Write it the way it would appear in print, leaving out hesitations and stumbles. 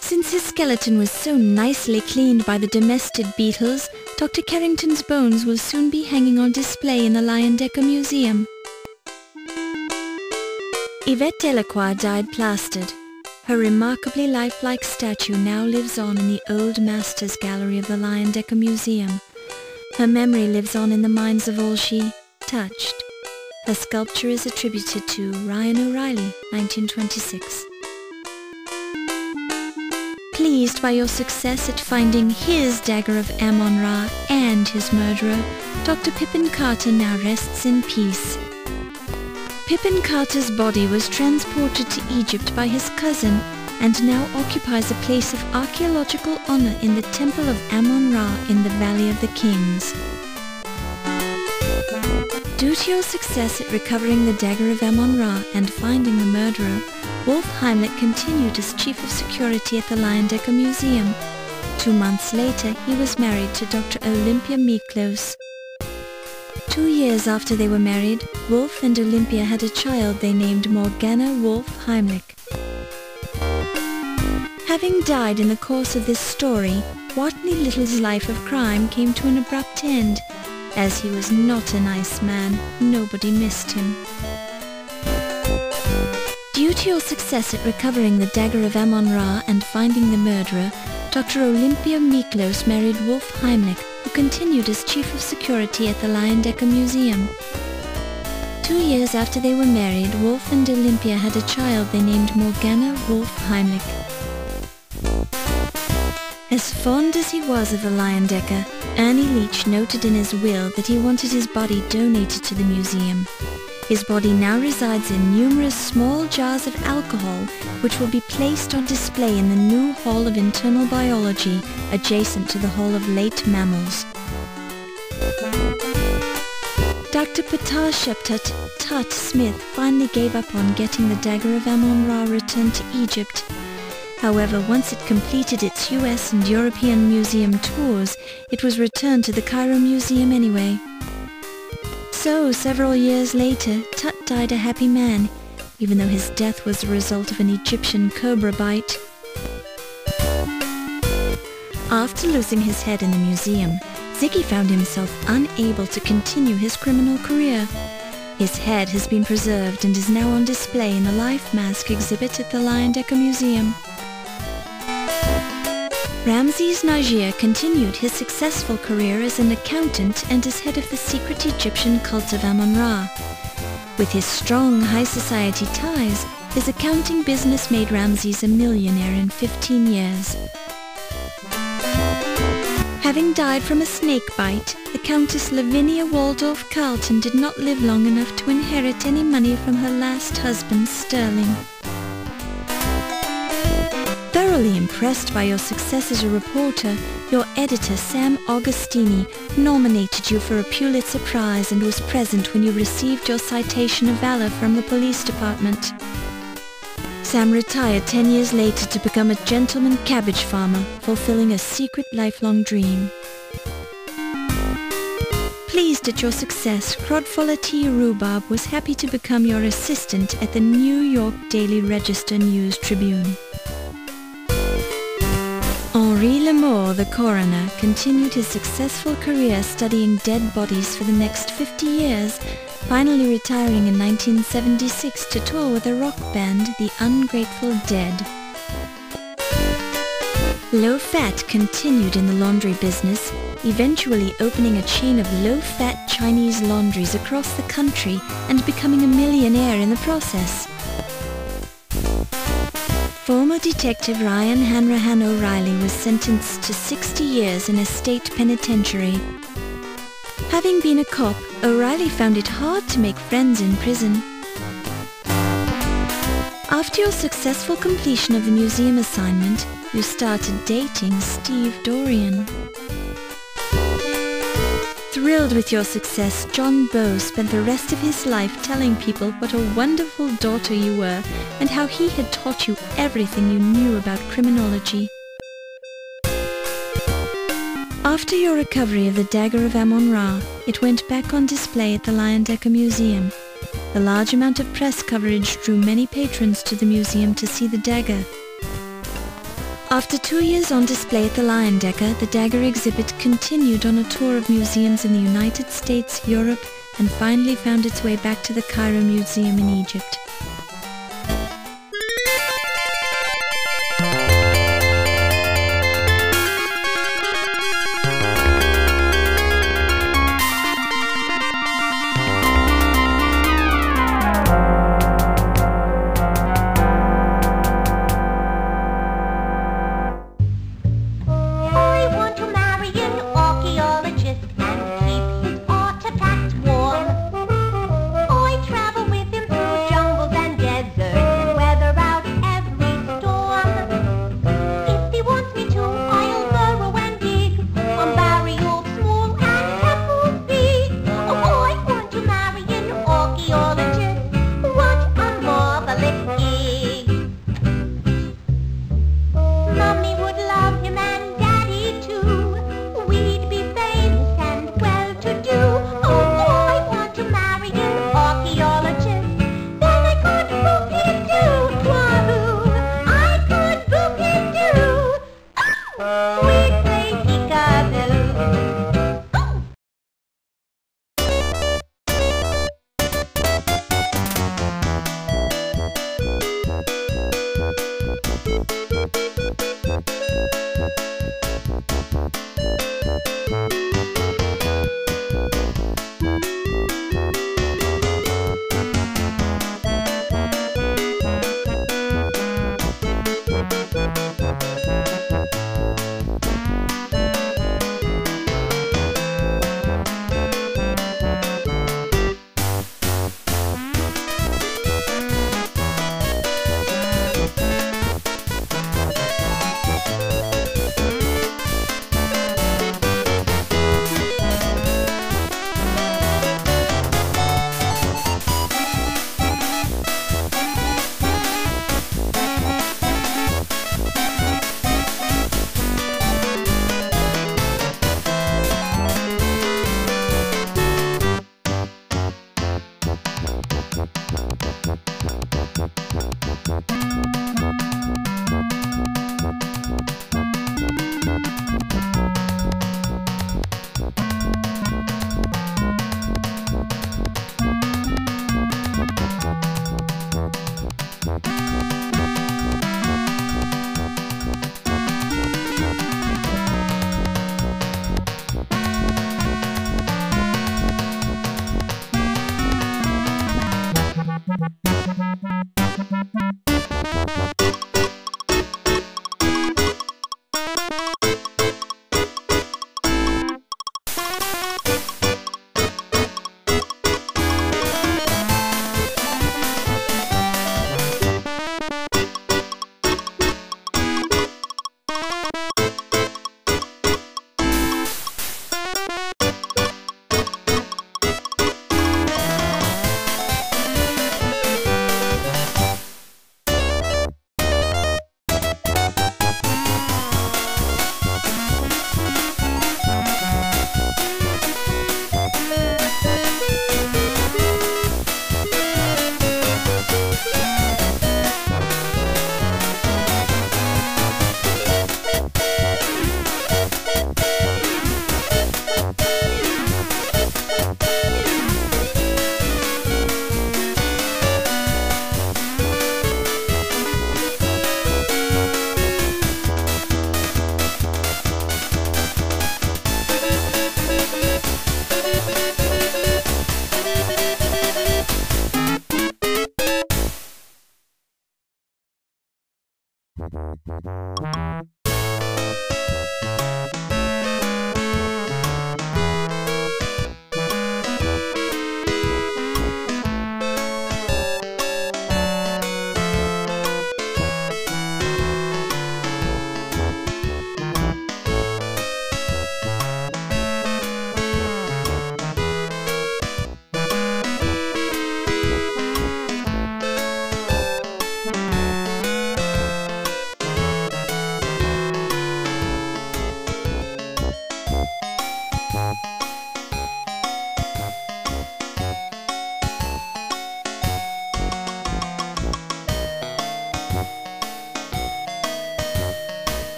Since his skeleton was so nicely cleaned by the domestic beetles, Dr. Carrington's bones will soon be hanging on display in the Leyendecker Museum. Yvette Delacroix died plastered. Her remarkably lifelike statue now lives on in the Old Masters Gallery of the Leyendecker Museum. Her memory lives on in the minds of all she touched. Her sculpture is attributed to Ryan O'Reilly, 1926. Pleased by your success at finding his Dagger of Amon Ra and his murderer, Dr. Pippin Carter now rests in peace. Pippin Carter's body was transported to Egypt by his cousin and now occupies a place of archaeological honor in the Temple of Amon Ra in the Valley of the Kings. Due to your success at recovering the Dagger of Amon Ra and finding the murderer, Wolf Heimlich continued as Chief of Security at the Leyendecker Museum. 2 months later, he was married to Dr. Olympia Miklos. 2 years after they were married, Wolf and Olympia had a child they named Morgana Wolf Heimlich. Having died in the course of this story, Watney Little's life of crime came to an abrupt end. As he was not a nice man, nobody missed him. Due to your success at recovering the Dagger of Amon Ra and finding the murderer, Dr. Olympia Miklos married Wolf Heimlich, who continued as Chief of Security at the Leyendecker Museum. 2 years after they were married, Wolf and Olympia had a child they named Morgana Wolf Heimlich. As fond as he was of the Leyendecker, Ernie Leech noted in his will that he wanted his body donated to the museum. His body now resides in numerous small jars of alcohol, which will be placed on display in the new Hall of Internal Biology, adjacent to the Hall of Late Mammals. Dr. Ptah Tut Smith finally gave up on getting the Dagger of Amon Ra returned to Egypt. However, once it completed its US and European museum tours, it was returned to the Cairo Museum anyway. So, several years later, Tut died a happy man, even though his death was the result of an Egyptian cobra bite. After losing his head in the museum, Ziggy found himself unable to continue his criminal career. His head has been preserved and is now on display in the Life Mask exhibit at the Leyendecker Museum. Ramses Najir continued his successful career as an accountant and as head of the secret Egyptian cult of Amon Ra. With his strong high society ties, his accounting business made Ramses a millionaire in 15 years. Having died from a snake bite, the Countess Lavinia Waldorf Carleton did not live long enough to inherit any money from her last husband, Sterling. Thoroughly impressed by your success as a reporter, your editor Sam Augustini nominated you for a Pulitzer Prize and was present when you received your Citation of Valor from the police department. Sam retired 10 years later to become a gentleman cabbage farmer, fulfilling a secret lifelong dream. Pleased at your success, Crodfoller T. Rhubarb was happy to become your assistant at the New York Daily Register News Tribune. Henri Lamour, the coroner, continued his successful career studying dead bodies for the next 50 years, finally retiring in 1976 to tour with a rock band, the Ungrateful Dead. Low Fat continued in the laundry business, eventually opening a chain of low-fat Chinese laundries across the country and becoming a millionaire in the process. Former Detective Ryan Hanrahan O'Reilly was sentenced to 60 years in a state penitentiary. Having been a cop, O'Reilly found it hard to make friends in prison. After your successful completion of the museum assignment, you started dating Steve Dorian. Thrilled with your success, John Bowe spent the rest of his life telling people what a wonderful daughter you were and how he had taught you everything you knew about criminology. After your recovery of the Dagger of Amon Ra, it went back on display at the Leyendecker Museum. The large amount of press coverage drew many patrons to the museum to see the dagger. After 2 years on display at the Lion Dagger, the dagger exhibit continued on a tour of museums in the United States, Europe, and finally found its way back to the Cairo Museum in Egypt.